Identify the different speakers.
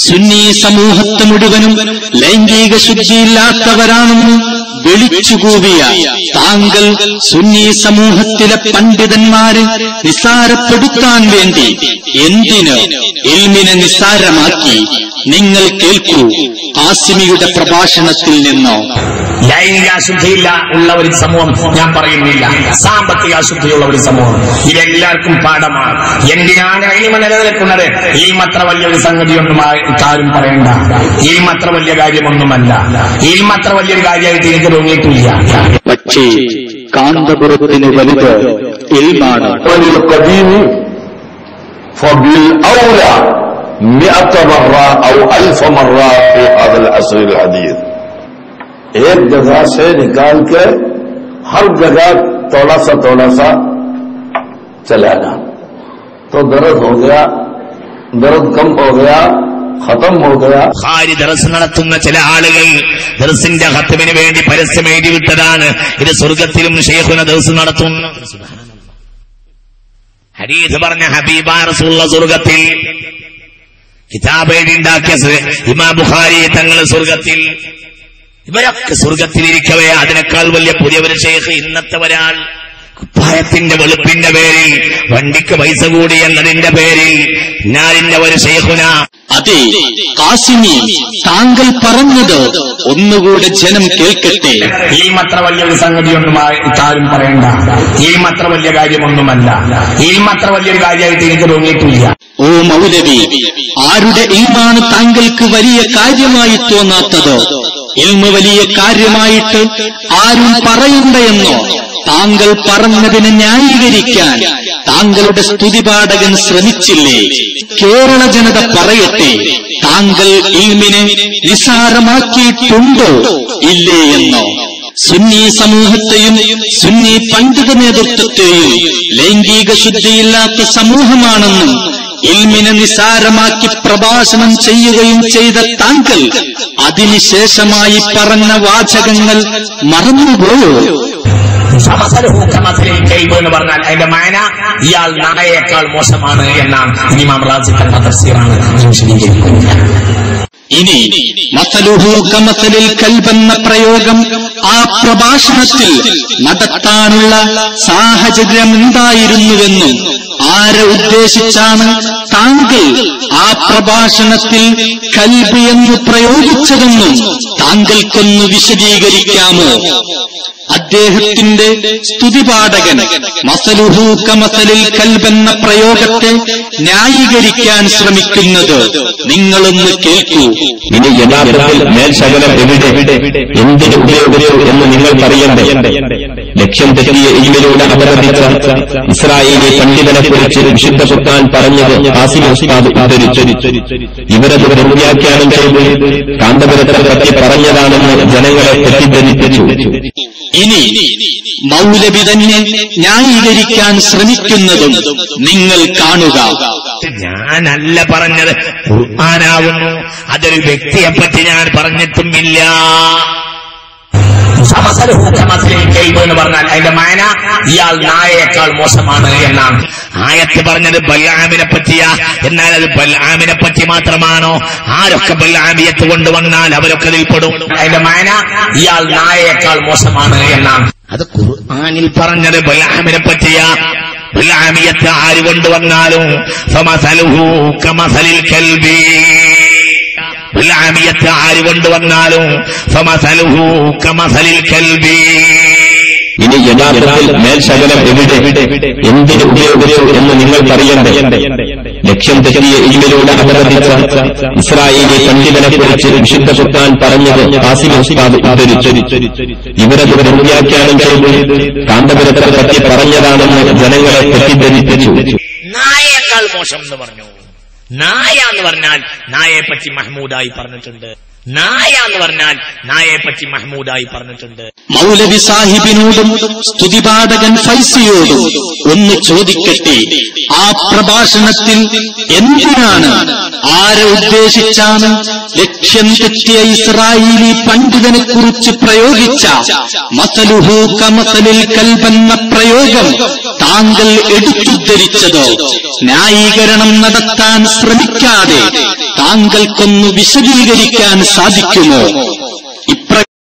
Speaker 1: സുന്നി സമൂഹത്തെ മുഴുവനും ലൈംഗിക ശുദ്ധിയില്ലാത്തവരാണെന്ന് വിളിച്ചുകൂവിയ താങ്കൾ സുന്നി സമൂഹത്തിലെ പണ്ഡിതന്മാരെ നിസ്സാരപ്പെടുത്താൻ വേണ്ടി എന്തിന് ഇൽമിനെ നിസ്സാരമാക്കി? നിങ്ങൾ കേൾക്കൂ ഖാസിമിയുടെ പ്രഭാഷണത്തിൽ നിന്നോ.
Speaker 2: ലൈംഗിക അശുദ്ധിയില്ല ഉള്ള ഒരു സമൂഹം ഞാൻ പറയുന്നില്ല, സാമ്പത്തിക അശുദ്ധിയുള്ള ഒരു സമൂഹം, ഇതെല്ലാവർക്കും പാഠമാണ്. എന്തിനാണ് ഇൽമ നിലനിൽക്കുന്നത്? ഇൽമ അത്ര വലിയൊരു സംഗതിയൊന്നും ആരും പറയണ്ട. ഇൽമ അത്ര വലിയ കാര്യമൊന്നുമല്ല. ഇൽമ അത്ര വലിയൊരു കാര്യമായിട്ട് എനിക്ക് തോന്നിയിട്ടില്ല.
Speaker 1: പക്ഷേ കാന്തപുരത്തിന് വലുത് ഇൽമാണ്.
Speaker 3: एक जगह से निकाल के हर जगह थोड़ा सा चलाना तो दर्द हो गया, दर्द कम हो गया, खत्म हो गया.
Speaker 2: ഖാരി ദർസ് നടത്തുന്ന ചില ആളുകൾ ദർസിന്റെ ഖത്മിന് വേണ്ടി പരസ്യം എഴുതി വിട്ടതാണ്. ഇത് സ്വർഗത്തിലും ശൈഖുന ദർസ് നടത്തുന്നു. ഹദീസ് പറഞ്ഞ ഹബീബ റസൂലുള്ള സ്വർഗത്തിൽ, കിതാബ് എഴുതിണ്ടാക്കിയ ഇമാം ബുഖാരി തങ്ങൾ സ്വർഗത്തിൽ, ഇവരൊക്കെ സ്വർഗത്തിലിരിക്കവേ അതിനേക്കാൾ വലിയ പുതിയൊരു ശൈഖ് ഇന്നത്തെ ഒരാൾ കുപ്പായത്തിന്റെ വെളുപ്പിന്റെ പേരിൽ വണ്ടിക്ക് പൈസ കൂടി എന്നതിന്റെ പേരിൽ ഞാനിന്റെ ഒരു ശൈഖുന.
Speaker 1: അതെ ഖാസിമി, താങ്കൾ പറഞ്ഞത് ഒന്നുകൂടെ ജനം കേൾക്കട്ടെ.
Speaker 2: ഇൽമത്ര വലിയൊരു സംഗതിയൊന്നും ആരും പറയണ്ട. ഇൽമത്ര വലിയ കാര്യമൊന്നുമല്ല. ഇൽമത്ര വലിയൊരു കാര്യമായിട്ട് എനിക്ക് തോന്നിയിട്ടില്ല.
Speaker 1: ഓ മൗലവി, ആരുടെ ഇൽമാണ് താങ്കൾക്ക് വലിയ കാര്യമായി തോന്നാത്തത്? ഇൽമ വലിയ കാര്യമായിട്ട് ആരും പറയണ്ടെന്നോ? താങ്കൾ പറഞ്ഞതിനെ ന്യായീകരിക്കാൻ താങ്കളുടെ സ്തുതിപാഠകൻ ശ്രമിച്ചില്ലേ? കേരള ജനത പറയട്ടെ, താങ്കൾ ഇൽമിനെ നിസ്സാരമാക്കിയിട്ടുണ്ടോ ഇല്ലേ എന്നോ? സുന്നി സമൂഹത്തെയും സുന്നി പണ്ഡിത നേതൃത്വത്തെയും ലൈംഗിക ശുദ്ധിയില്ലാത്ത സമൂഹമാണെന്നും ഇൽമിനെ നിസ്സാരമാക്കി പ്രഭാഷണം ചെയ്യുകയും ചെയ്ത താങ്കൾ അതിനുശേഷമായി പറഞ്ഞ വാചകങ്ങൾ മറന്നുപോയോ?
Speaker 2: എന്ന് പറഞ്ഞാൽ അതിന്റെ മാന ഇയാൾ നായയേക്കാൾ മോശമാണ് എന്നാണ് ഇമാം റാസി തന്റെ തഫ്സീറാണ്.
Speaker 1: ഇനി മസലുഹു കമസലിൽ കൽബെന്ന പ്രയോഗം ആ പ്രഭാഷണത്തിൽ നടത്താനുള്ള സാഹചര്യം എന്തായിരുന്നുവെന്നും ആരെ ഉദ്ദേശിച്ചാണ് താങ്കൾ ആ പ്രഭാഷണത്തിൽ കൽബ് എന്ന് പ്രയോഗിച്ചതെന്നും താങ്കൾക്കൊന്ന് വിശദീകരിക്കാമോ? അദ്ദേഹത്തിന്റെ സ്തുതിപാഠകൻ മസലുഹു കമസലിൽ കൽബെന്ന പ്രയോഗത്തെ ന്യായീകരിക്കാൻ ശ്രമിക്കുന്നത് നിങ്ങളൊന്ന് കേൾക്കൂ.
Speaker 4: ഇനി യഥാർത്ഥത്തിൽ മേൽശകലം എവിടെ, എന്തിന് ഉപയോഗിച്ചു എന്ന് നിങ്ങൾ പറയണ്ടേ? ലക്ഷ്യം തെറ്റിയ ഇൽമിലൂടെ അവതരിച്ച ഇസ്രായേലി പണ്ഡിതനെക്കുറിച്ച് വിശുദ്ധ ഖുർആൻ പറഞ്ഞത് ഖാസിം ഉസ്താദ് ഉദ്ധരിച്ചു. ഇവരത് വ്യാഖ്യാനം ചെയ്ത് കാന്തപുരത്തെ പറ്റി പറഞ്ഞതാണെന്ന് ജനങ്ങളെ തെറ്റിദ്ധരിപ്പിച്ചു.
Speaker 1: ഇനി മൗലവി തന്നെ ന്യായീകരിക്കാൻ ശ്രമിക്കുന്നതും നിങ്ങൾ കാണുക.
Speaker 2: ഞാനല്ല പറഞ്ഞത്, ഖുർആനാവുന്നു. അതൊരു വ്യക്തിയെപ്പറ്റി ഞാൻ പറഞ്ഞിട്ടുമില്ല. എന്ന് പറഞ്ഞാൽ അതിന്റെ മാന ഇയാൾ നായയേക്കാൾ മോശമാണ് എന്നാണ്. ആയത്ത് പറഞ്ഞത് ബൽആമിനെ പറ്റിയാ. എന്നാൽ അത് ബൽആമിനെ പറ്റി മാത്രമാണോ? ആരൊക്കെ ബൽആമിയത്ത് കൊണ്ടുവന്നാൽ അവരൊക്കെ അതിൽപ്പെടും. അതിന്റെ മാന ഇയാൾ നായയേക്കാൾ മോശമാണ് എന്നാണ്. അത് ഖുർആനിൽ പറഞ്ഞത് ബൽആമിനെ പറ്റിയാ. ബൽആമിയത്ത് ആര് കൊണ്ടുവന്നാലും ഫമസലുഹു കമസലിൽ കൽബി. ബൽആമിയത്ത് ആര് കൊണ്ടുവന്നാലും ഫമസലുഹു കമസലിൽ കൽബി.
Speaker 4: ഇനി യഥാർത്ഥത്തിൽ മേൽശകലം എവിടെ, എന്തിന് ഉപയോഗിച്ചു എന്ന് നിങ്ങൾ പറയണ്ടേ? ലക്ഷ്യം തെറ്റിയ ഇൽമിലൂടെ അവതരിച്ച ഇസ്രായേലി പണ്ഡിതനെക്കുറിച്ച് വിശുദ്ധ ഖുർആൻ പറഞ്ഞത് ഖാസിം ഉസ്താദ് ഉദ്ധരിച്ചു. ഇവരത് വ്യാഖ്യാനം ചെയ്ത് കാന്തപുരത്തെ പറ്റി പറഞ്ഞതാണെന്ന് ജനങ്ങളെ തെറ്റിദ്ധരിപ്പിച്ചു.
Speaker 2: നായേക്കാൾ മോശം എന്ന് പറഞ്ഞു. നായ എന്ന് പറഞ്ഞാൽ നായയെപ്പറ്റി മഹ്മൂദായി പറഞ്ഞിട്ടുണ്ട്. നായ എന്ന് പറഞ്ഞാൽ നായയെപ്പറ്റി മഹ്മൂദായി പറഞ്ഞിട്ടുണ്ട്.
Speaker 1: മൗലവി സാഹിബിനോടും സ്തുതിപാഠകൻ ഫൈസിയോടും ഒന്ന് ചോദിക്കട്ടെ, ആ പ്രഭാഷണത്തിൽ എന്തിനാണ്, ആരെ ഉദ്ദേശിച്ചാണ് ലക്ഷ്യം തെറ്റിയ ഇസ്രായേലി പണ്ഡിതനെ കുറിച്ച് പ്രയോഗിച്ച മസലുഹു കമസലിൽ കൽബെന്ന പ്രയോഗം താങ്കൾ എടുത്തുദ്ധരിച്ചത്? ന്യായീകരണം നടത്താൻ ശ്രമിക്കാതെ താങ്കൾക്കൊന്ന് വിശദീകരിക്കാൻ സാധിക്കുമോ?